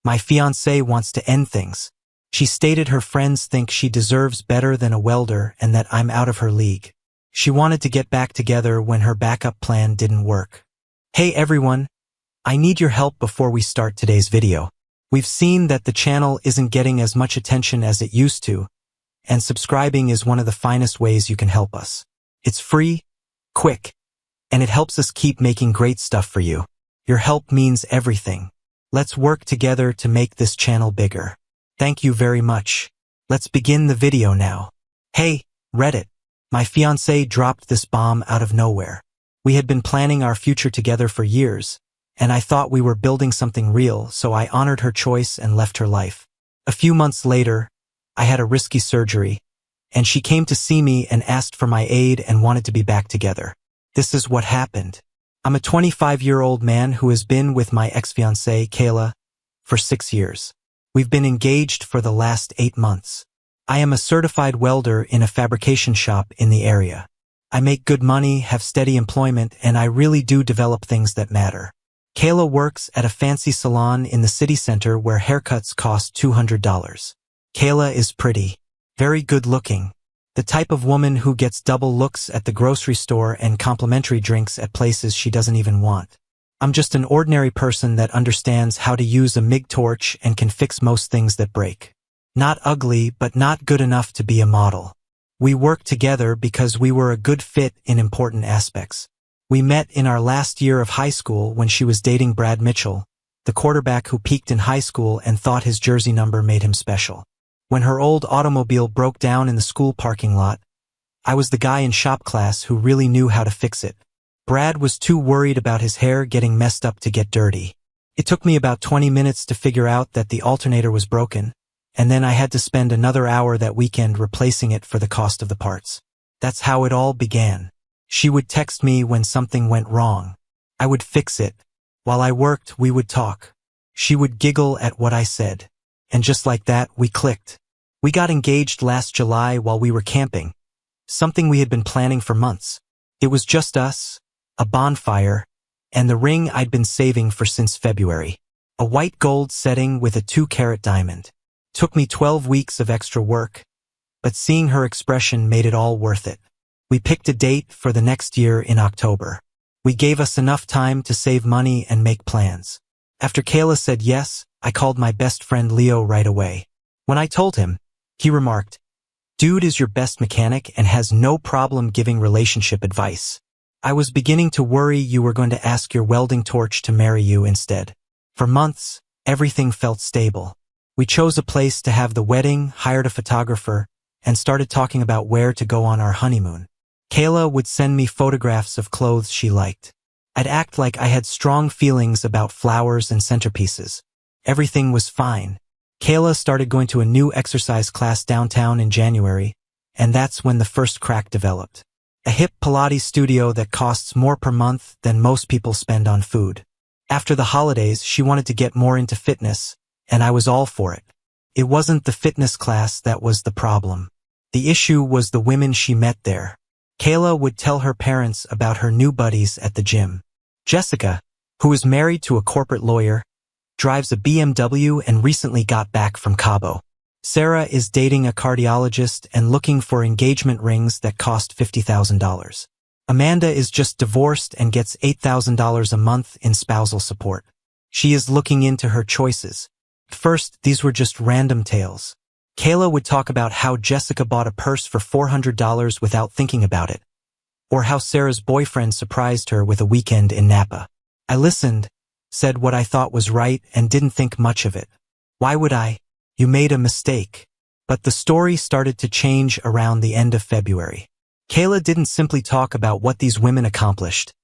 My fiancée wants to end things. She stated her friends think she deserves better than a welder and that I'm out of her league. She wanted to get back together when her backup plan didn't work. Hey everyone, I need your help before we start today's video. We've seen that the channel isn't getting as much attention as it used to, and subscribing is one of the finest ways you can help us. It's free, quick, and it helps us keep making great stuff for you. Your help means everything. Let's work together to make this channel bigger. Thank you very much. Let's begin the video now. Hey, Reddit. My fiancée dropped this bomb out of nowhere. We had been planning our future together for years, and I thought we were building something real, so I honored her choice and left her life. A few months later, I had a risky surgery, and she came to see me and asked for my aid and wanted to be back together. This is what happened. I'm a 25-year-old man who has been with my ex-fiancée, Kayla, for 6 years. We've been engaged for the last 8 months. I am a certified welder in a fabrication shop in the area. I make good money, have steady employment, and I really do develop things that matter. Kayla works at a fancy salon in the city center where haircuts cost $200. Kayla is pretty, very good-looking, the type of woman who gets double looks at the grocery store and complimentary drinks at places she doesn't even want. I'm just an ordinary person that understands how to use a MIG torch and can fix most things that break. Not ugly, but not good enough to be a model. We work together because we were a good fit in important aspects. We met in our last year of high school when she was dating Brad Mitchell, the quarterback who peaked in high school and thought his jersey number made him special. When her old automobile broke down in the school parking lot, I was the guy in shop class who really knew how to fix it. Brad was too worried about his hair getting messed up to get dirty. It took me about 20 minutes to figure out that the alternator was broken, and then I had to spend another hour that weekend replacing it for the cost of the parts. That's how it all began. She would text me when something went wrong. I would fix it. While I worked, we would talk. She would giggle at what I said. And just like that, we clicked. We got engaged last July while we were camping, something we had been planning for months. It was just us, a bonfire, and the ring I'd been saving for since February. A white gold setting with a 2-carat diamond. Took me 12 weeks of extra work, but seeing her expression made it all worth it. We picked a date for the next year in October. We gave us enough time to save money and make plans. After Kayla said yes, I called my best friend Leo right away. When I told him, he remarked, "Dude is your best mechanic and has no problem giving relationship advice. I was beginning to worry you were going to ask your welding torch to marry you instead." For months, everything felt stable. We chose a place to have the wedding, hired a photographer, and started talking about where to go on our honeymoon. Kayla would send me photographs of clothes she liked. I'd act like I had strong feelings about flowers and centerpieces. Everything was fine. Kayla started going to a new exercise class downtown in January, and that's when the first crack developed. A hip Pilates studio that costs more per month than most people spend on food. After the holidays, she wanted to get more into fitness, and I was all for it. It wasn't the fitness class that was the problem. The issue was the women she met there. Kayla would tell her parents about her new buddies at the gym. Jessica, who is married to a corporate lawyer, drives a BMW and recently got back from Cabo. Sarah is dating a cardiologist and looking for engagement rings that cost $50,000. Amanda is just divorced and gets $8,000 a month in spousal support. She is looking into her choices. At first, these were just random tales. Kayla would talk about how Jessica bought a purse for $400 without thinking about it, or how Sarah's boyfriend surprised her with a weekend in Napa. I listened, said what I thought was right, and didn't think much of it. Why would I? You made a mistake. But the story started to change around the end of February. Kayla didn't simply talk about what these women accomplished.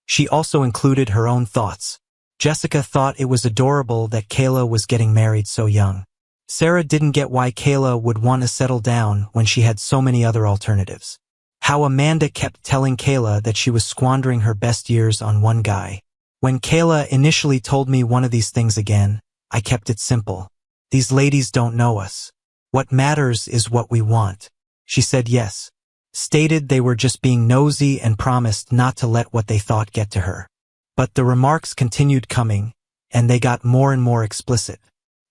She also included her own thoughts. Jessica thought it was adorable that Kayla was getting married so young. Sarah didn't get why Kayla would want to settle down when she had so many other alternatives. How Amanda kept telling Kayla that she was squandering her best years on one guy. When Kayla initially told me one of these things again, I kept it simple. These ladies don't know us. What matters is what we want. She said yes. Stated they were just being nosy and promised not to let what they thought get to her. But the remarks continued coming, and they got more and more explicit.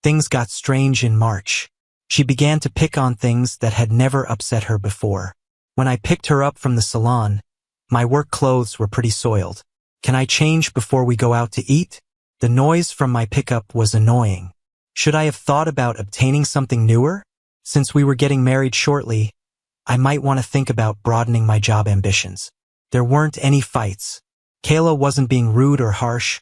things got strange in March. She began to pick on things that had never upset her before. When I picked her up from the salon, my work clothes were pretty soiled. Can I change before we go out to eat? The noise from my pickup was annoying. Should I have thought about obtaining something newer? Since we were getting married shortly, I might want to think about broadening my job ambitions. There weren't any fights. Kayla wasn't being rude or harsh,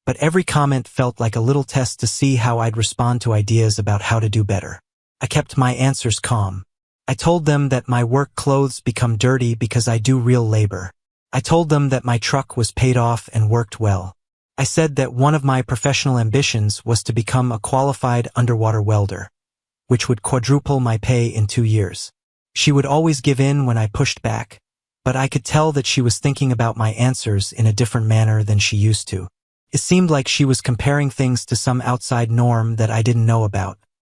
but every comment felt like a little test to see how I'd respond to ideas about how to do better. I kept my answers calm. I told them that my work clothes become dirty because I do real labor. I told them that my truck was paid off and worked well. I said that one of my professional ambitions was to become a qualified underwater welder, which would quadruple my pay in 2 years. She would always give in when I pushed back, but I could tell that she was thinking about my answers in a different manner than she used to. It seemed like she was comparing things to some outside norm that I didn't know about.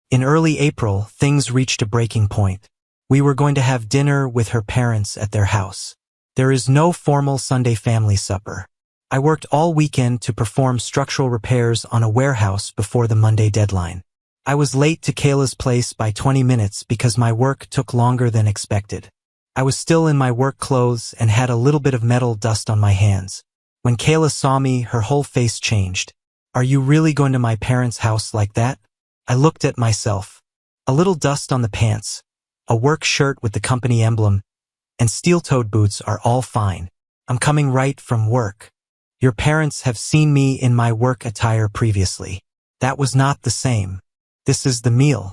In early April, things reached a breaking point. We were going to have dinner with her parents at their house. There is no formal Sunday family supper. I worked all weekend to perform structural repairs on a warehouse before the Monday deadline. I was late to Kayla's place by 20 minutes because my work took longer than expected. I was still in my work clothes and had a little bit of metal dust on my hands. When Kayla saw me, her whole face changed. "Are you really going to my parents' house like that?" I looked at myself. A little dust on the pants, a work shirt with the company emblem, and steel-toed boots are all fine. I'm coming right from work. Your parents have seen me in my work attire previously. That was not the same. This is the meal.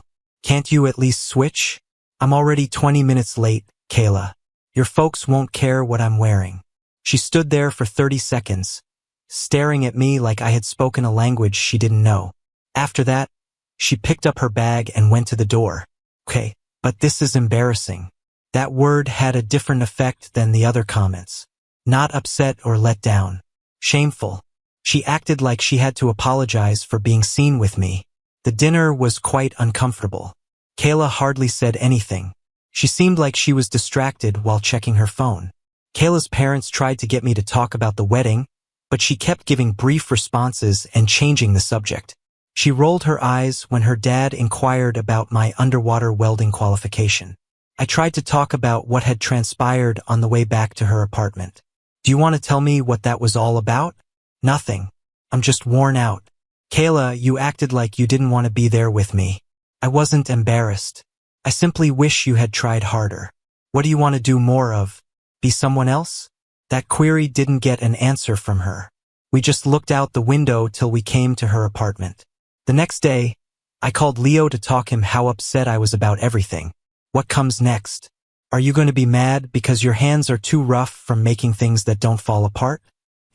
Can't you at least switch? I'm already 20 minutes late, Kayla. Your folks won't care what I'm wearing. She stood there for 30 seconds, staring at me like I had spoken a language she didn't know. After that, she picked up her bag and went to the door. Okay, but this is embarrassing. That word had a different effect than the other comments. Not upset or let down. Shameful. She acted like she had to apologize for being seen with me. The dinner was quite uncomfortable. Kayla hardly said anything. She seemed like she was distracted while checking her phone. Kayla's parents tried to get me to talk about the wedding, but she kept giving brief responses and changing the subject. She rolled her eyes when her dad inquired about my underwater welding qualification. I tried to talk about what had transpired on the way back to her apartment. Do you want to tell me what that was all about? Nothing. I'm just worn out. Kayla, you acted like you didn't want to be there with me. I wasn't embarrassed. I simply wish you had tried harder. What do you want to do more of? Be someone else? That query didn't get an answer from her. We just looked out the window till we came to her apartment. The next day, I called Leo to talk him how upset I was about everything. What comes next? Are you going to be mad because your hands are too rough from making things that don't fall apart?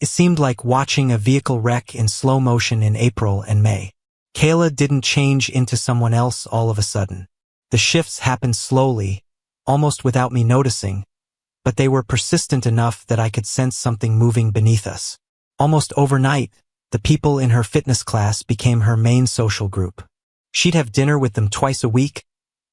It seemed like watching a vehicle wreck in slow motion in April and May. Kayla didn't change into someone else all of a sudden. The shifts happened slowly, almost without me noticing, but they were persistent enough that I could sense something moving beneath us. Almost overnight, the people in her fitness class became her main social group. She'd have dinner with them twice a week,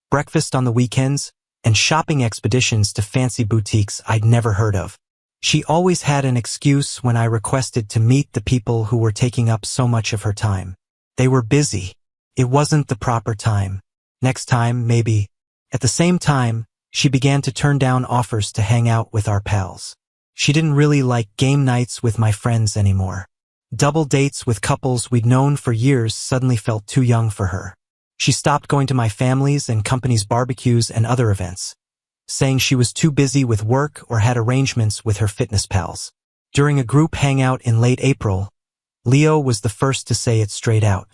breakfast on the weekends, and shopping expeditions to fancy boutiques I'd never heard of. She always had an excuse when I requested to meet the people who were taking up so much of her time. They were busy. It wasn't the proper time. Next time, maybe. At the same time, she began to turn down offers to hang out with our pals. She didn't really like game nights with my friends anymore. Double dates with couples we'd known for years suddenly felt too young for her. She stopped going to my family's and company's barbecues and other events, saying she was too busy with work or had arrangements with her fitness pals. During a group hangout in late April, Leo was the first to say it straight out.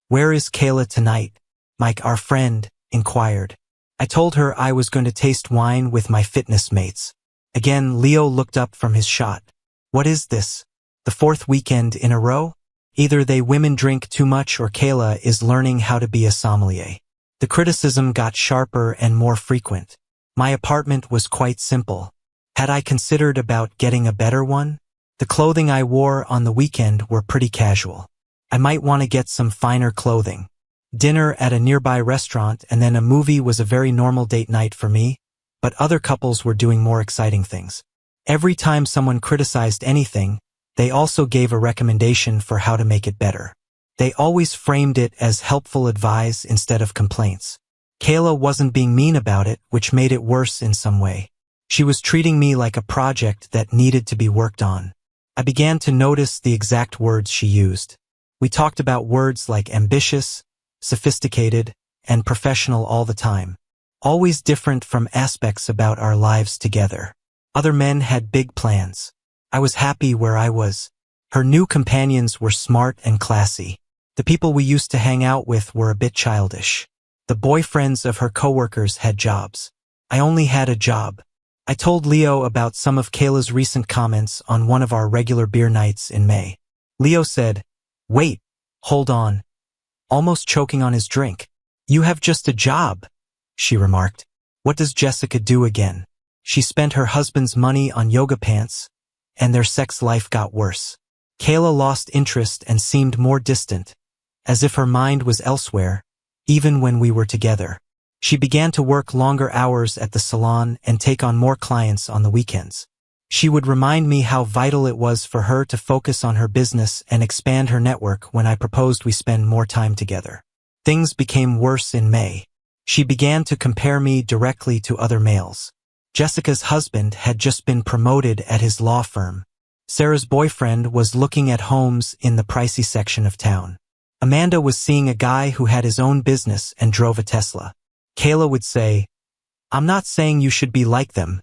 "Where is Kayla tonight?" Mike, our friend, inquired. I told her I was going to taste wine with my fitness mates. Again, Leo looked up from his shot. "What is this? The 4th weekend in a row? Either they women drink too much or Kayla is learning how to be a sommelier." The criticism got sharper and more frequent. My apartment was quite simple. Had I considered about getting a better one? The clothing I wore on the weekend were pretty casual. I might want to get some finer clothing. Dinner at a nearby restaurant and then a movie was a very normal date night for me, but other couples were doing more exciting things. Every time someone criticized anything, they also gave a recommendation for how to make it better. They always framed it as helpful advice instead of complaints. Kayla wasn't being mean about it, which made it worse in some way. She was treating me like a project that needed to be worked on. I began to notice the exact words she used. We talked about words like ambitious, sophisticated, and professional all the time. Always different from aspects about our lives together. Other men had big plans. I was happy where I was. Her new companions were smart and classy. The people we used to hang out with were a bit childish. The boyfriends of her coworkers had jobs. I only had a job. I told Leo about some of Kayla's recent comments on one of our regular beer nights in May. Leo said, "Wait, hold on," almost choking on his drink. "You have just a job," she remarked. "What does Jessica do again?" She spent her husband's money on yoga pants, and their sex life got worse. Kayla lost interest and seemed more distant, as if her mind was elsewhere, even when we were together. She began to work longer hours at the salon and take on more clients on the weekends. She would remind me how vital it was for her to focus on her business and expand her network when I proposed we spend more time together. Things became worse in May. She began to compare me directly to other males. Jessica's husband had just been promoted at his law firm. Sarah's boyfriend was looking at homes in the pricey section of town. Amanda was seeing a guy who had his own business and drove a Tesla. Kayla would say, "I'm not saying you should be like them,"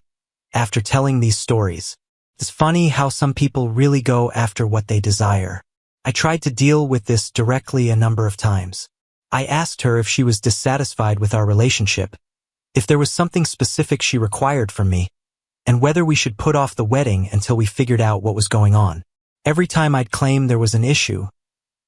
after telling these stories. It's funny how some people really go after what they desire. I tried to deal with this directly a number of times. I asked her if she was dissatisfied with our relationship, if there was something specific she required from me, and whether we should put off the wedding until we figured out what was going on. Every time I'd claim there was an issue,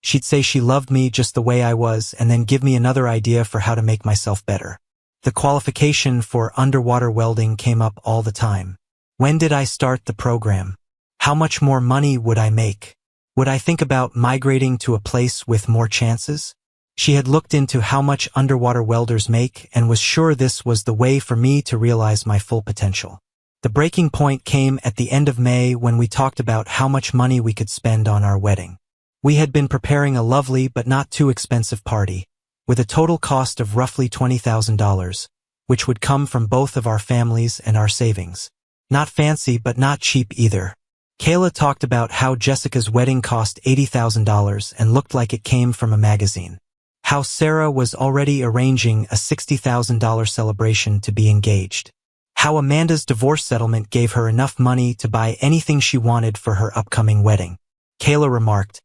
she'd say she loved me just the way I was and then give me another idea for how to make myself better. The qualification for underwater welding came up all the time. When did I start the program? How much more money would I make? Would I think about migrating to a place with more chances? She had looked into how much underwater welders make and was sure this was the way for me to realize my full potential. The breaking point came at the end of May when we talked about how much money we could spend on our wedding. We had been preparing a lovely but not too expensive party, with a total cost of roughly $20,000, which would come from both of our families and our savings. Not fancy but not cheap either. Kayla talked about how Jessica's wedding cost $80,000 and looked like it came from a magazine. How Sarah was already arranging a $60,000 celebration to be engaged. How Amanda's divorce settlement gave her enough money to buy anything she wanted for her upcoming wedding. Kayla remarked,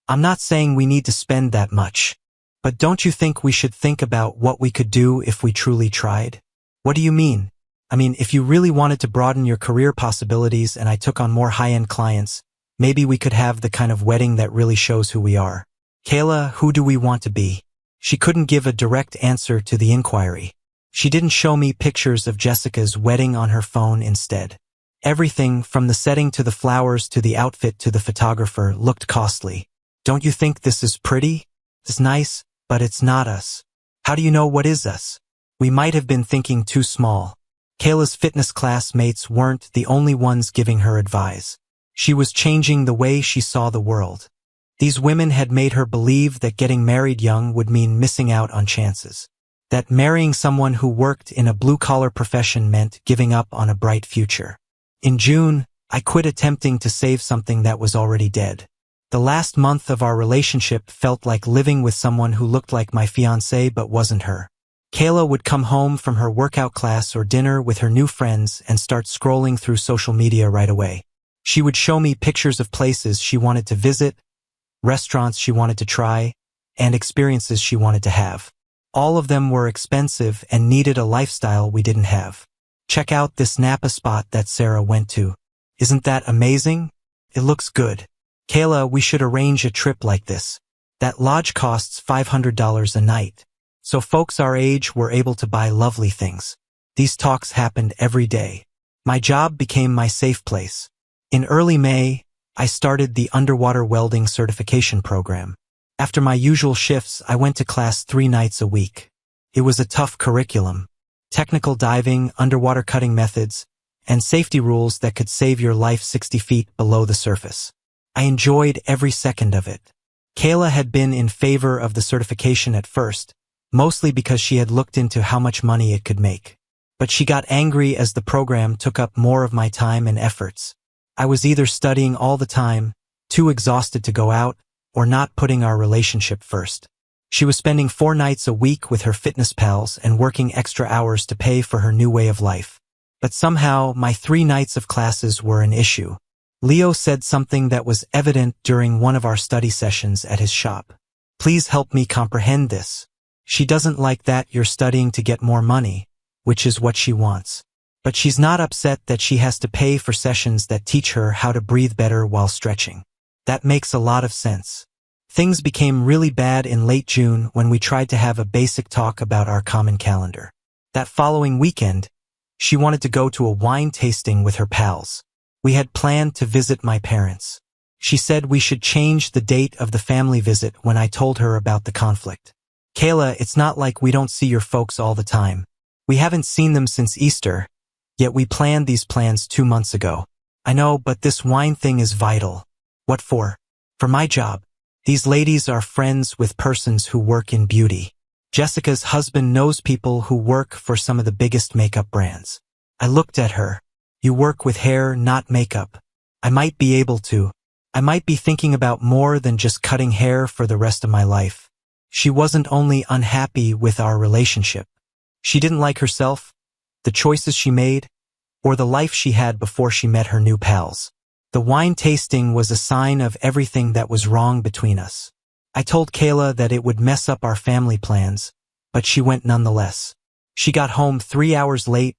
"I'm not saying we need to spend that much, but don't you think we should think about what we could do if we truly tried?" "What do you mean?" "I mean, if you really wanted to broaden your career possibilities and I took on more high-end clients, maybe we could have the kind of wedding that really shows who we are." "Kayla, who do we want to be?" She couldn't give a direct answer to the inquiry. She didn't show me pictures of Jessica's wedding on her phone instead. Everything, from the setting to the flowers to the outfit to the photographer, looked costly. "Don't you think this is pretty? It's nice, but it's not us." "How do you know what is us?" We might have been thinking too small. Kayla's fitness classmates weren't the only ones giving her advice. She was changing the way she saw the world. These women had made her believe that getting married young would mean missing out on chances. That marrying someone who worked in a blue-collar profession meant giving up on a bright future. In June, I quit attempting to save something that was already dead. The last month of our relationship felt like living with someone who looked like my fiancée but wasn't her. Kayla would come home from her workout class or dinner with her new friends and start scrolling through social media right away. She would show me pictures of places she wanted to visit, restaurants she wanted to try, and experiences she wanted to have. All of them were expensive and needed a lifestyle we didn't have. "Check out this Napa spot that Sarah went to. Isn't that amazing? It looks good. Kayla, we should arrange a trip like this. That lodge costs $500 a night." So folks our age were able to buy lovely things. These talks happened every day. My job became my safe place. In early May, I started the underwater welding certification program. After my usual shifts, I went to class 3 nights a week. It was a tough curriculum. Technical diving, underwater cutting methods, and safety rules that could save your life 60 feet below the surface. I enjoyed every second of it. Kayla had been in favor of the certification at first, mostly because she had looked into how much money it could make. But she got angry as the program took up more of my time and efforts. I was either studying all the time, too exhausted to go out, or not putting our relationship first. She was spending 4 nights a week with her fitness pals and working extra hours to pay for her new way of life. But somehow, my 3 nights of classes were an issue. Leo said something that was evident during one of our study sessions at his shop. Please help me comprehend this. She doesn't like that you're studying to get more money, which is what she wants. But she's not upset that she has to pay for sessions that teach her how to breathe better while stretching. That makes a lot of sense. Things became really bad in late June when we tried to have a basic talk about our common calendar. That following weekend, she wanted to go to a wine tasting with her pals. We had planned to visit my parents. She said we should change the date of the family visit when I told her about the conflict. Kayla, it's not like we don't see your folks all the time. We haven't seen them since Easter, yet we planned these plans 2 months ago. I know, but this wine thing is vital. What for? For my job. These ladies are friends with persons who work in beauty. Jessica's husband knows people who work for some of the biggest makeup brands. I looked at her. You work with hair, not makeup. I might be able to. I might be thinking about more than just cutting hair for the rest of my life. She wasn't only unhappy with our relationship. She didn't like herself, the choices she made, or the life she had before she met her new pals. The wine tasting was a sign of everything that was wrong between us. I told Kayla that it would mess up our family plans, but she went nonetheless. She got home 3 hours late,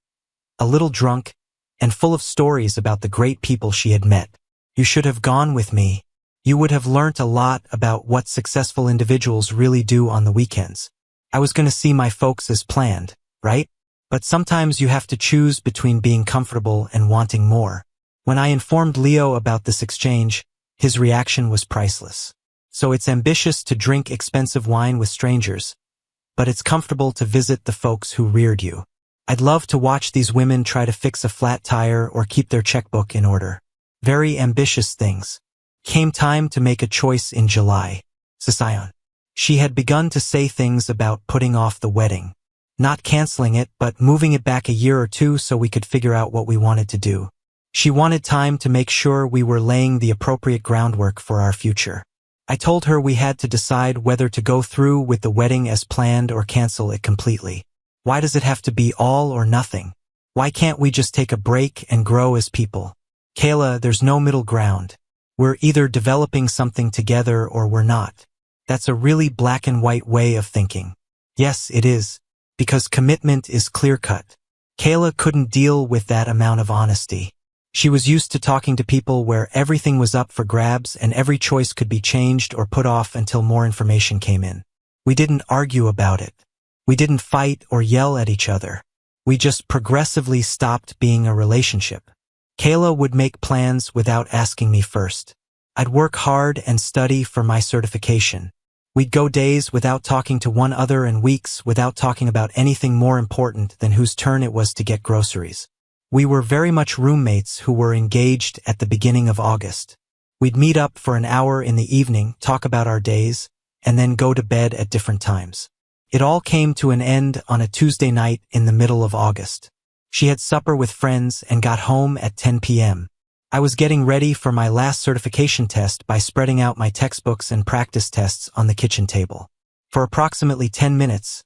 a little drunk, and full of stories about the great people she had met. You should have gone with me. You would have learnt a lot about what successful individuals really do on the weekends. I was going to see my folks as planned, right? But sometimes you have to choose between being comfortable and wanting more. When I informed Leo about this exchange, his reaction was priceless. So it's ambitious to drink expensive wine with strangers, but it's comfortable to visit the folks who reared you. I'd love to watch these women try to fix a flat tire or keep their checkbook in order. Very ambitious things. Came time to make a choice in July. Sasayon. She had begun to say things about putting off the wedding. Not canceling it, but moving it back a year or 2 so we could figure out what we wanted to do. She wanted time to make sure we were laying the appropriate groundwork for our future. I told her we had to decide whether to go through with the wedding as planned or cancel it completely. Why does it have to be all or nothing? Why can't we just take a break and grow as people? Kayla, there's no middle ground. We're either developing something together or we're not. That's a really black and white way of thinking. Yes, it is. Because commitment is clear-cut. Kayla couldn't deal with that amount of honesty. She was used to talking to people where everything was up for grabs and every choice could be changed or put off until more information came in. We didn't argue about it. We didn't fight or yell at each other. We just progressively stopped being a relationship. Kayla would make plans without asking me first. I'd work hard and study for my certification. We'd go days without talking to one another and weeks without talking about anything more important than whose turn it was to get groceries. We were very much roommates who were engaged at the beginning of August. We'd meet up for an hour in the evening, talk about our days, and then go to bed at different times. It all came to an end on a Tuesday night in the middle of August. She had supper with friends and got home at 10 p.m. I was getting ready for my last certification test by spreading out my textbooks and practice tests on the kitchen table. For approximately 10 minutes,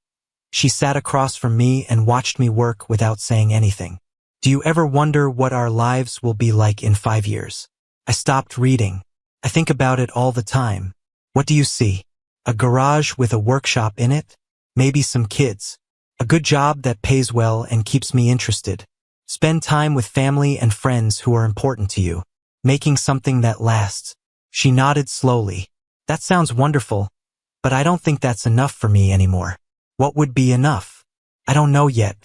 she sat across from me and watched me work without saying anything. Do you ever wonder what our lives will be like in 5 years? I stopped reading. I think about it all the time. What do you see? A garage with a workshop in it? Maybe some kids. A good job that pays well and keeps me interested. Spend time with family and friends who are important to you. Making something that lasts. She nodded slowly. That sounds wonderful, but I don't think that's enough for me anymore. What would be enough? I don't know yet.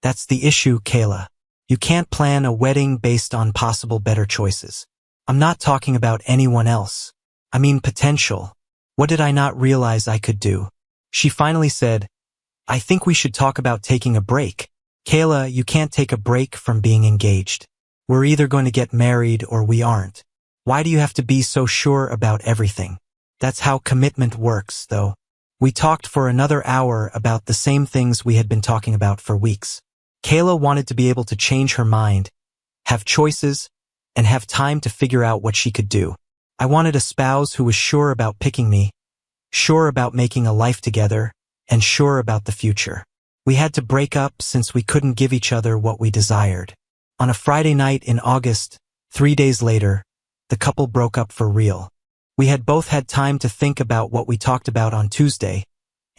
That's the issue, Kayla. You can't plan a wedding based on possible better choices. I'm not talking about anyone else. I mean potential. What did I not realize I could do? She finally said, I think we should talk about taking a break. Kayla, you can't take a break from being engaged. We're either going to get married or we aren't. Why do you have to be so sure about everything? That's how commitment works, though. We talked for another hour about the same things we had been talking about for weeks. Kayla wanted to be able to change her mind, have choices, and have time to figure out what she could do. I wanted a spouse who was sure about picking me, sure about making a life together, and sure about the future. We had to break up since we couldn't give each other what we desired. On a Friday night in August, 3 days later, the couple broke up for real. We had both had time to think about what we talked about on Tuesday,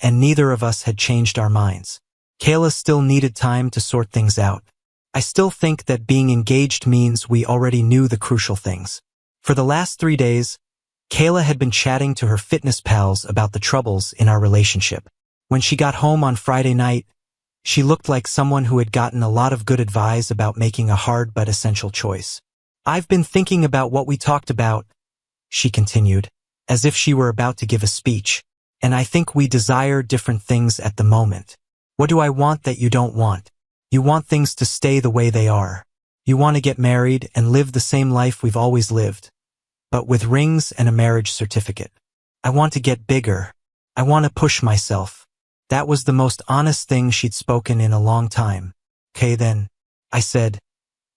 and neither of us had changed our minds. Kayla still needed time to sort things out. I still think that being engaged means we already knew the crucial things. For the last 3 days, Kayla had been chatting to her fitness pals about the troubles in our relationship. When she got home on Friday night, she looked like someone who had gotten a lot of good advice about making a hard but essential choice. I've been thinking about what we talked about, she continued, as if she were about to give a speech, and I think we desire different things at the moment. What do I want that you don't want? You want things to stay the way they are. You want to get married and live the same life we've always lived, but with rings and a marriage certificate. I want to get bigger. I want to push myself. That was the most honest thing she'd spoken in a long time. Okay then, I said,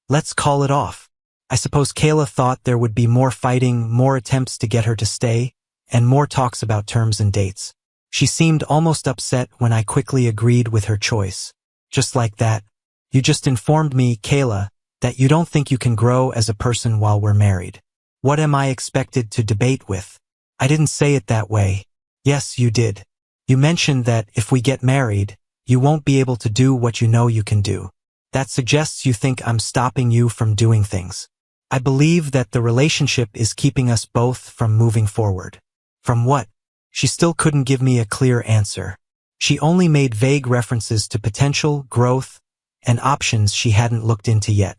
let's call it off. I suppose Kayla thought there would be more fighting, more attempts to get her to stay, and more talks about terms and dates. She seemed almost upset when I quickly agreed with her choice. Just like that. You just informed me, Kayla, that you don't think you can grow as a person while we're married. What am I expected to debate with? I didn't say it that way. Yes, you did. You mentioned that if we get married, you won't be able to do what you know you can do. That suggests you think I'm stopping you from doing things. I believe that the relationship is keeping us both from moving forward. From what? She still couldn't give me a clear answer. She only made vague references to potential, growth, and options she hadn't looked into yet.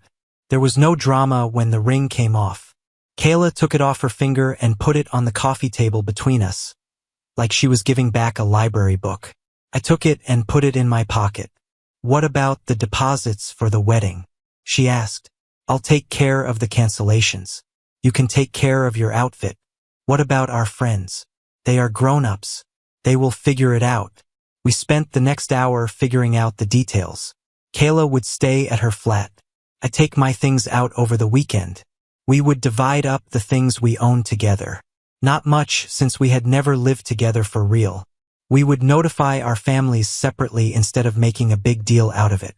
There was no drama when the ring came off. Kayla took it off her finger and put it on the coffee table between us, like she was giving back a library book. I took it and put it in my pocket. What about the deposits for the wedding? She asked. I'll take care of the cancellations. You can take care of your outfit. What about our friends? They are grown-ups. They will figure it out. We spent the next hour figuring out the details. Kayla would stay at her flat. I'd take my things out over the weekend. We would divide up the things we owned together. Not much, since we had never lived together for real. We would notify our families separately instead of making a big deal out of it.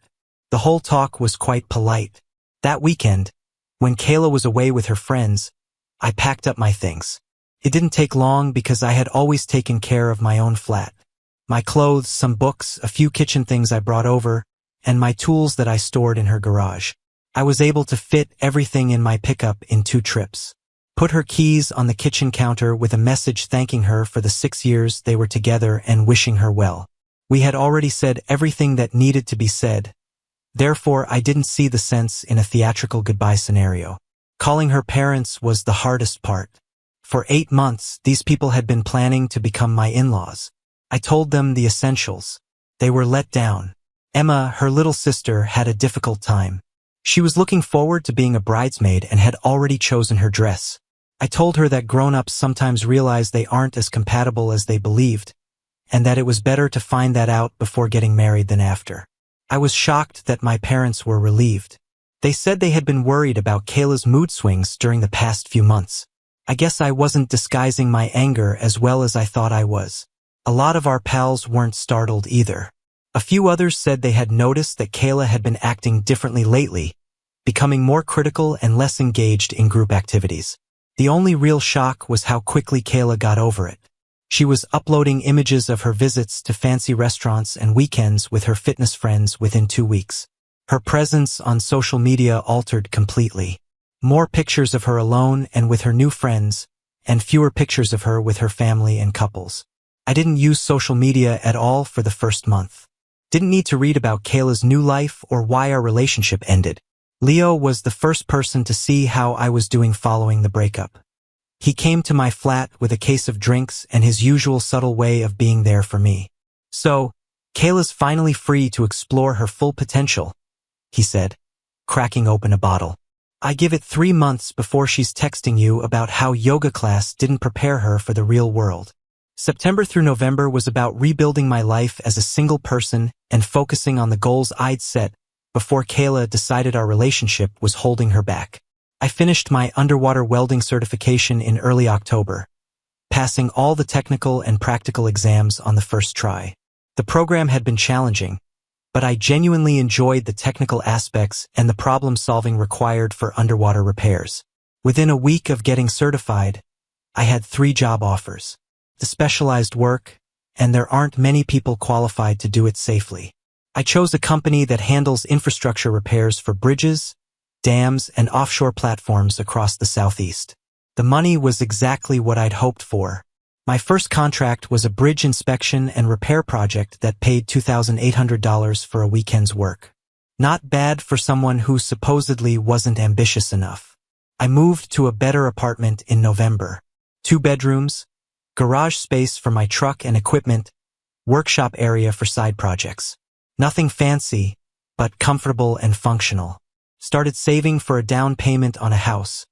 The whole talk was quite polite. That weekend, when Kayla was away with her friends, I packed up my things. It didn't take long because I had always taken care of my own flat. My clothes, some books, a few kitchen things I brought over, and my tools that I stored in her garage. I was able to fit everything in my pickup in 2 trips. Put her keys on the kitchen counter with a message thanking her for the 6 years they were together and wishing her well. We had already said everything that needed to be said. Therefore, I didn't see the sense in a theatrical goodbye scenario. Calling her parents was the hardest part. For 8 months, these people had been planning to become my in-laws. I told them the essentials. They were let down. Emma, her little sister, had a difficult time. She was looking forward to being a bridesmaid and had already chosen her dress. I told her that grown-ups sometimes realize they aren't as compatible as they believed, and that it was better to find that out before getting married than after. I was shocked that my parents were relieved. They said they had been worried about Kayla's mood swings during the past few months. I guess I wasn't disguising my anger as well as I thought I was. A lot of our pals weren't startled either. A few others said they had noticed that Kayla had been acting differently lately, becoming more critical and less engaged in group activities. The only real shock was how quickly Kayla got over it. She was uploading images of her visits to fancy restaurants and weekends with her fitness friends within 2 weeks. Her presence on social media altered completely. More pictures of her alone and with her new friends, and fewer pictures of her with her family and couples. I didn't use social media at all for the first month. Didn't need to read about Kayla's new life or why our relationship ended. Leo was the first person to see how I was doing following the breakup. He came to my flat with a case of drinks and his usual subtle way of being there for me. So, Kayla's finally free to explore her full potential, he said, cracking open a bottle. I give it 3 months before she's texting you about how yoga class didn't prepare her for the real world. September through November was about rebuilding my life as a single person and focusing on the goals I'd set before Kayla decided our relationship was holding her back. I finished my underwater welding certification in early October, passing all the technical and practical exams on the first try. The program had been challenging, but I genuinely enjoyed the technical aspects and the problem-solving required for underwater repairs. Within a week of getting certified, I had 3 job offers. The specialized work, and there aren't many people qualified to do it safely. I chose a company that handles infrastructure repairs for bridges, dams, and offshore platforms across the Southeast. The money was exactly what I'd hoped for. My first contract was a bridge inspection and repair project that paid $2,800 for a weekend's work. Not bad for someone who supposedly wasn't ambitious enough. I moved to a better apartment in November. 2 bedrooms, garage space for my truck and equipment, workshop area for side projects. Nothing fancy, but comfortable and functional. Started saving for a down payment on a house,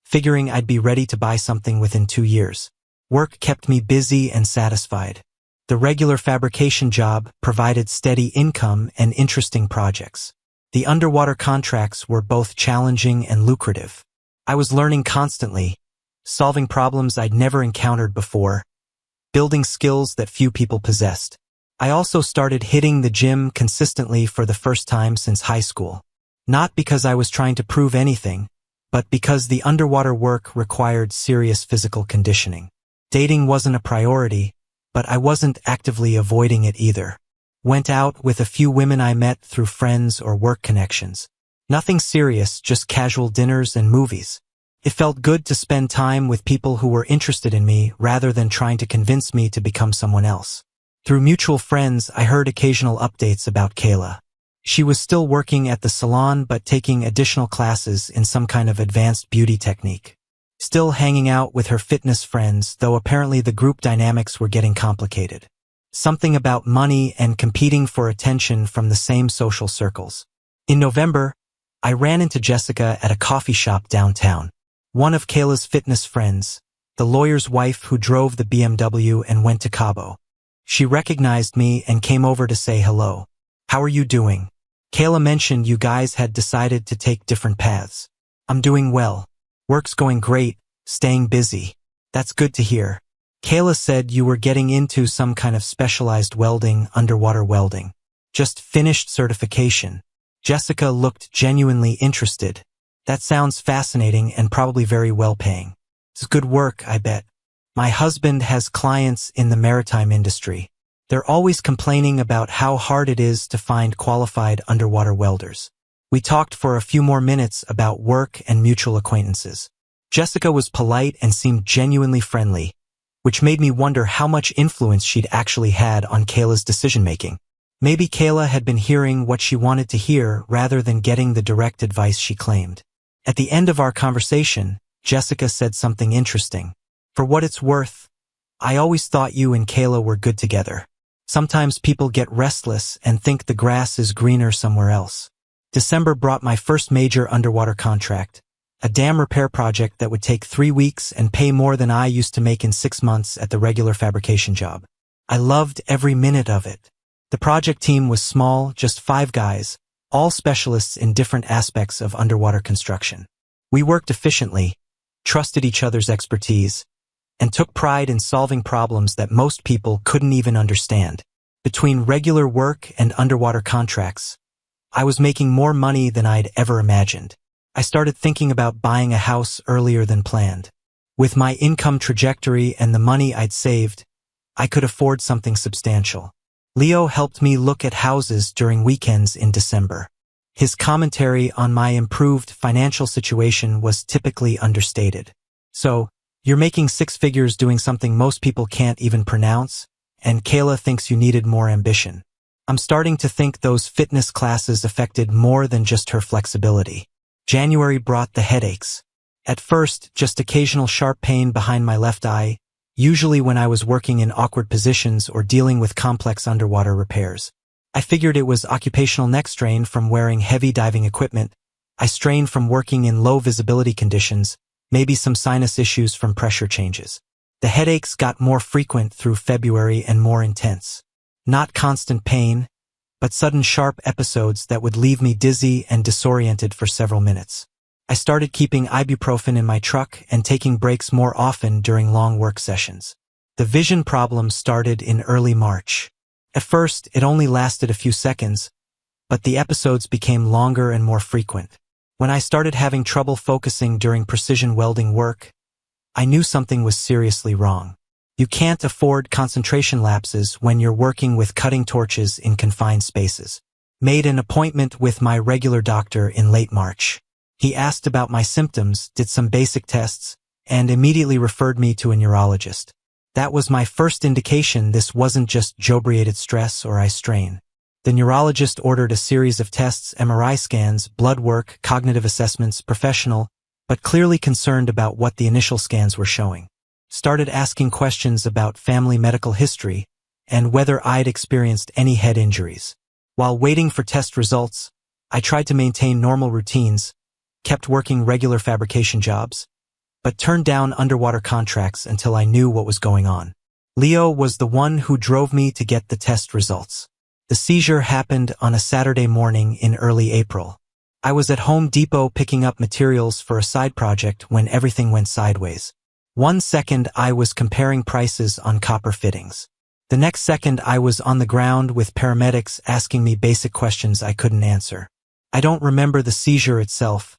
figuring I'd be ready to buy something within 2 years. Work kept me busy and satisfied. The regular fabrication job provided steady income and interesting projects. The underwater contracts were both challenging and lucrative. I was learning constantly, solving problems I'd never encountered before, building skills that few people possessed. I also started hitting the gym consistently for the first time since high school. Not because I was trying to prove anything, but because the underwater work required serious physical conditioning. Dating wasn't a priority, but I wasn't actively avoiding it either. Went out with a few women I met through friends or work connections. Nothing serious, just casual dinners and movies. It felt good to spend time with people who were interested in me rather than trying to convince me to become someone else. Through mutual friends, I heard occasional updates about Kayla. She was still working at the salon but taking additional classes in some kind of advanced beauty technique. Still hanging out with her fitness friends, though apparently the group dynamics were getting complicated. Something about money and competing for attention from the same social circles. In November, I ran into Jessica at a coffee shop downtown. One of Kayla's fitness friends, the lawyer's wife who drove the BMW and went to Cabo. She recognized me and came over to say hello. "How are you doing?" Kayla mentioned you guys had decided to take different paths. "I'm doing well. Work's going great, staying busy." "That's good to hear." Kayla said you were getting into some kind of specialized welding, underwater welding. "Just finished certification." Jessica looked genuinely interested. "That sounds fascinating and probably very well paying." "It's good work, I bet." "My husband has clients in the maritime industry. They're always complaining about how hard it is to find qualified underwater welders." We talked for a few more minutes about work and mutual acquaintances. Jessica was polite and seemed genuinely friendly, which made me wonder how much influence she'd actually had on Kayla's decision-making. Maybe Kayla had been hearing what she wanted to hear rather than getting the direct advice she claimed. At the end of our conversation, Jessica said something interesting. "For what it's worth, I always thought you and Kayla were good together. Sometimes people get restless and think the grass is greener somewhere else." December brought my first major underwater contract, a dam repair project that would take 3 weeks and pay more than I used to make in 6 months at the regular fabrication job. I loved every minute of it. The project team was small, just 5 guys, all specialists in different aspects of underwater construction. We worked efficiently, trusted each other's expertise, and took pride in solving problems that most people couldn't even understand. Between regular work and underwater contracts, I was making more money than I'd ever imagined. I started thinking about buying a house earlier than planned. With my income trajectory and the money I'd saved, I could afford something substantial. Leo helped me look at houses during weekends in December. His commentary on my improved financial situation was typically understated. "So, you're making 6 figures doing something most people can't even pronounce, and Kayla thinks you needed more ambition." I'm starting to think those fitness classes affected more than just her flexibility. January brought the headaches. At first, just occasional sharp pain behind my left eye, usually when I was working in awkward positions or dealing with complex underwater repairs. I figured it was occupational neck strain from wearing heavy diving equipment, I strained from working in low visibility conditions, maybe some sinus issues from pressure changes. The headaches got more frequent through February and more intense. Not constant pain, but sudden sharp episodes that would leave me dizzy and disoriented for several minutes. I started keeping ibuprofen in my truck and taking breaks more often during long work sessions. The vision problem started in early March. At first, it only lasted a few seconds, but the episodes became longer and more frequent. When I started having trouble focusing during precision welding work, I knew something was seriously wrong. You can't afford concentration lapses when you're working with cutting torches in confined spaces. Made an appointment with my regular doctor in late March. He asked about my symptoms, did some basic tests, and immediately referred me to a neurologist. That was my first indication this wasn't just jobriated stress or eye strain. The neurologist ordered a series of tests, MRI scans, blood work, cognitive assessments, professional, but clearly concerned about what the initial scans were showing. Started asking questions about family medical history and whether I'd experienced any head injuries. While waiting for test results, I tried to maintain normal routines, kept working regular fabrication jobs, but turned down underwater contracts until I knew what was going on. Leo was the one who drove me to get the test results. The seizure happened on a Saturday morning in early April. I was at Home Depot picking up materials for a side project when everything went sideways. 1 second I was comparing prices on copper fittings. The next second I was on the ground with paramedics asking me basic questions I couldn't answer. I don't remember the seizure itself,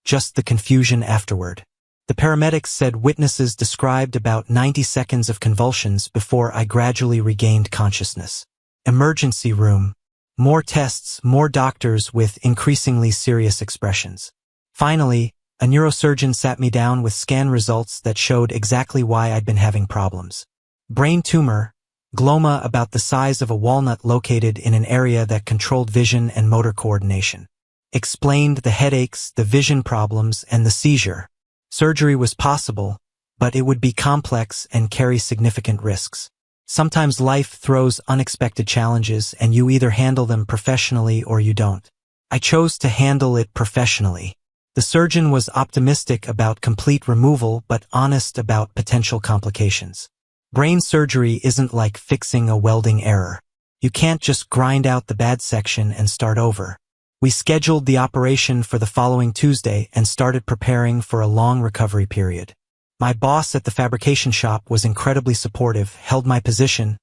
just the confusion afterward. The paramedics said witnesses described about 90 seconds of convulsions before I gradually regained consciousness. Emergency room. More tests, more doctors with increasingly serious expressions. Finally, a neurosurgeon sat me down with scan results that showed exactly why I'd been having problems. Brain tumor, gloma about the size of a walnut located in an area that controlled vision and motor coordination. Explained the headaches, the vision problems, and the seizure. Surgery was possible, but it would be complex and carry significant risks. Sometimes life throws unexpected challenges and you either handle them professionally or you don't. I chose to handle it professionally. The surgeon was optimistic about complete removal but honest about potential complications. Brain surgery isn't like fixing a welding error. You can't just grind out the bad section and start over. We scheduled the operation for the following Tuesday and started preparing for a long recovery period. My boss at the fabrication shop was incredibly supportive, held my position,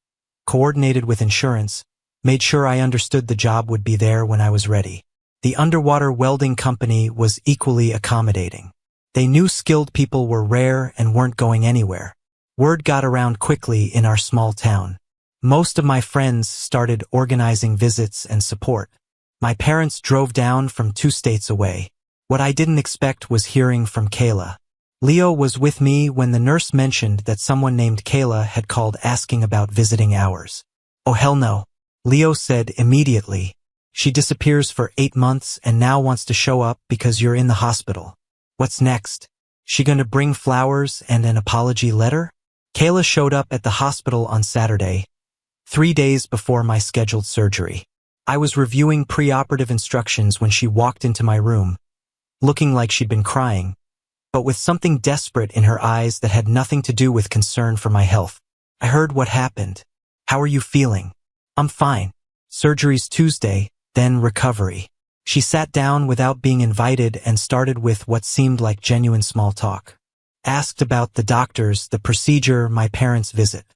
coordinated with insurance, made sure I understood the job would be there when I was ready. The underwater welding company was equally accommodating. They knew skilled people were rare and weren't going anywhere. Word got around quickly in our small town. Most of my friends started organizing visits and support. My parents drove down from 2 states away. What I didn't expect was hearing from Kayla. Leo was with me when the nurse mentioned that someone named Kayla had called asking about visiting hours. Oh hell no, Leo said immediately. She disappears for 8 months and now wants to show up because you're in the hospital. What's next? She gonna bring flowers and an apology letter? Kayla showed up at the hospital on Saturday, 3 days before my scheduled surgery. I was reviewing preoperative instructions when she walked into my room, looking like she'd been crying, but with something desperate in her eyes that had nothing to do with concern for my health. I heard what happened. How are you feeling? I'm fine. Surgery's Tuesday, then recovery. She sat down without being invited and started with what seemed like genuine small talk. Asked about the doctors, the procedure, my parents' visit.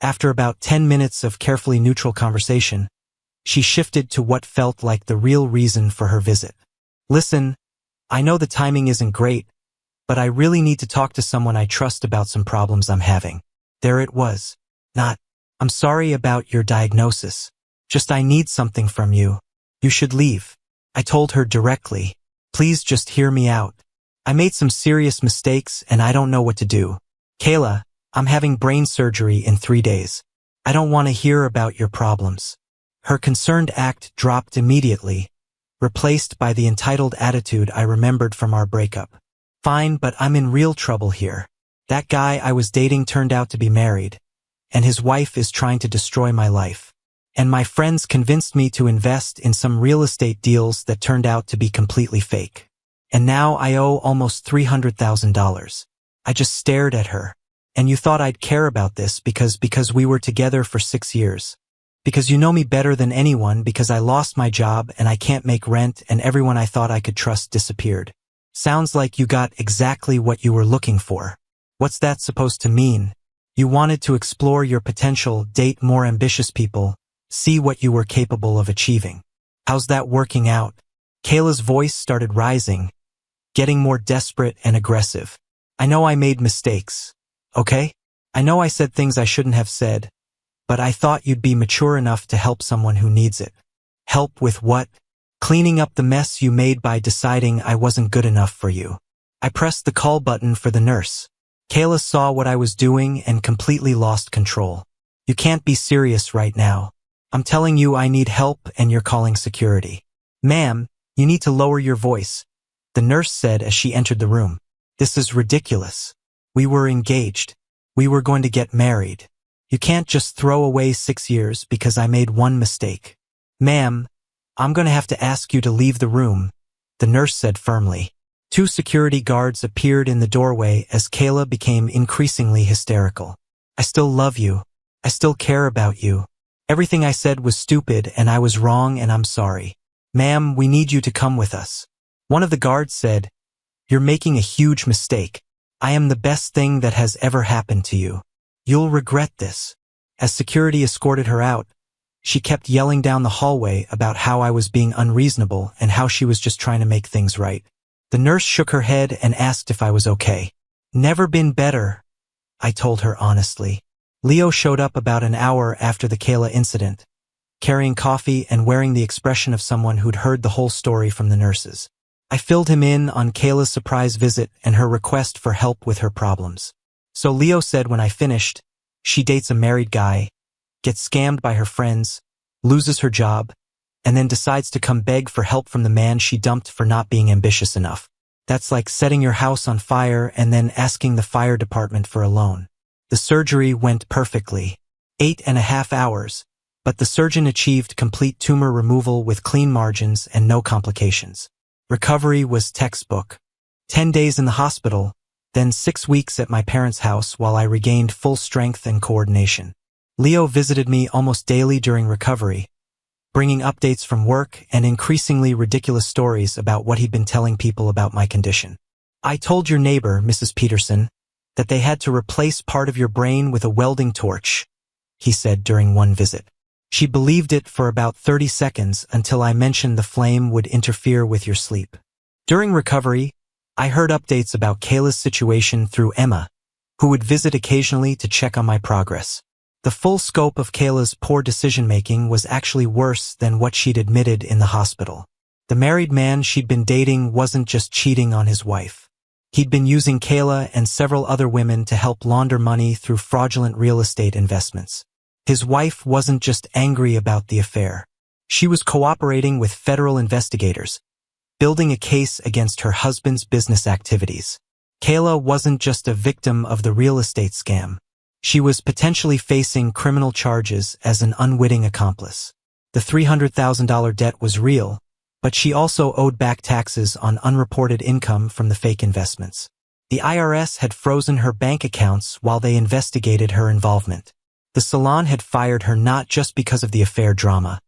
After about 10 minutes of carefully neutral conversation, she shifted to what felt like the real reason for her visit. Listen, I know the timing isn't great, but I really need to talk to someone I trust about some problems I'm having. There it was. Not, I'm sorry about your diagnosis. Just I need something from you. You should leave. I told her directly. Please just hear me out. I made some serious mistakes and I don't know what to do. Kayla, I'm having brain surgery in 3 days. I don't want to hear about your problems. Her concerned act dropped immediately, replaced by the entitled attitude I remembered from our breakup. Fine, but I'm in real trouble here. That guy I was dating turned out to be married, and his wife is trying to destroy my life. And my friends convinced me to invest in some real estate deals that turned out to be completely fake. And now I owe almost $300,000. I just stared at her. And you thought I'd care about this because we were together for 6 years. Because you know me better than anyone, because I lost my job and I can't make rent and everyone I thought I could trust disappeared. Sounds like you got exactly what you were looking for. What's that supposed to mean? You wanted to explore your potential, date more ambitious people, see what you were capable of achieving. How's that working out? Kayla's voice started rising, getting more desperate and aggressive. I know I made mistakes, okay? I know I said things I shouldn't have said, but I thought you'd be mature enough to help someone who needs it. Help with what? Cleaning up the mess you made by deciding I wasn't good enough for you. I pressed the call button for the nurse. Kayla saw what I was doing and completely lost control. You can't be serious right now. I'm telling you I need help and you're calling security. Ma'am, you need to lower your voice, the nurse said as she entered the room. This is ridiculous. We were engaged. We were going to get married. You can't just throw away 6 years because I made one mistake. Ma'am, I'm going to have to ask you to leave the room, the nurse said firmly. 2 security guards appeared in the doorway as Kayla became increasingly hysterical. I still love you. I still care about you. Everything I said was stupid and I was wrong and I'm sorry. Ma'am, we need you to come with us. One of the guards said, You're making a huge mistake. I am the best thing that has ever happened to you. You'll regret this. As security escorted her out, she kept yelling down the hallway about how I was being unreasonable and how she was just trying to make things right. The nurse shook her head and asked if I was okay. Never been better, I told her honestly. Leo showed up about an hour after the Kayla incident, carrying coffee and wearing the expression of someone who'd heard the whole story from the nurses. I filled him in on Kayla's surprise visit and her request for help with her problems. So Leo said when I finished, she dates a married guy, gets scammed by her friends, loses her job, and then decides to come beg for help from the man she dumped for not being ambitious enough. That's like setting your house on fire and then asking the fire department for a loan. The surgery went perfectly. 8.5 hours, but the surgeon achieved complete tumor removal with clean margins and no complications. Recovery was textbook. 10 days in the hospital, then 6 weeks at my parents' house while I regained full strength and coordination. Leo visited me almost daily during recovery, bringing updates from work and increasingly ridiculous stories about what he'd been telling people about my condition. I told your neighbor, Mrs. Peterson, that they had to replace part of your brain with a welding torch, he said during one visit. She believed it for about 30 seconds until I mentioned the flame would interfere with your sleep. During recovery, I heard updates about Kayla's situation through Emma, who would visit occasionally to check on my progress. The full scope of Kayla's poor decision-making was actually worse than what she'd admitted in the hospital. The married man she'd been dating wasn't just cheating on his wife. He'd been using Kayla and several other women to help launder money through fraudulent real estate investments. His wife wasn't just angry about the affair. She was cooperating with federal investigators, building a case against her husband's business activities. Kayla wasn't just a victim of the real estate scam. She was potentially facing criminal charges as an unwitting accomplice. The $300,000 debt was real, but she also owed back taxes on unreported income from the fake investments. The IRS had frozen her bank accounts while they investigated her involvement. The salon had fired her not just because of the affair drama,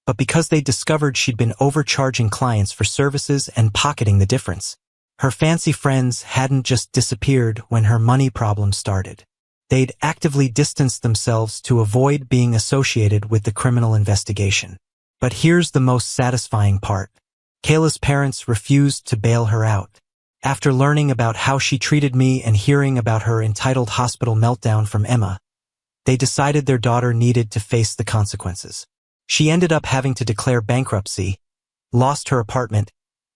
but because they discovered she'd been overcharging clients for services and pocketing the difference. Her fancy friends hadn't just disappeared when her money problem started. They'd actively distanced themselves to avoid being associated with the criminal investigation. But here's the most satisfying part. Kayla's parents refused to bail her out. After learning about how she treated me and hearing about her entitled hospital meltdown from Emma, they decided their daughter needed to face the consequences. She ended up having to declare bankruptcy, lost her apartment,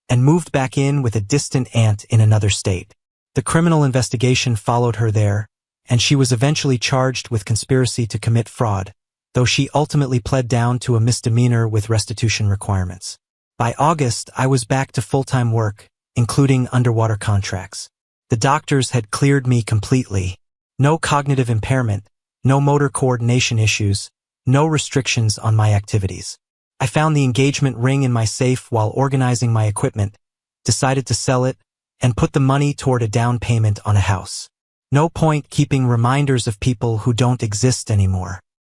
and moved back in with a distant aunt in another state. The criminal investigation followed her there, and she was eventually charged with conspiracy to commit fraud, though she ultimately pled down to a misdemeanor with restitution requirements. By August, I was back to full-time work, including underwater contracts. The doctors had cleared me completely. No cognitive impairment, no motor coordination issues, no restrictions on my activities. I found the engagement ring in my safe while organizing my equipment, decided to sell it, and put the money toward a down payment on a house. No point keeping reminders of people who don't exist anymore.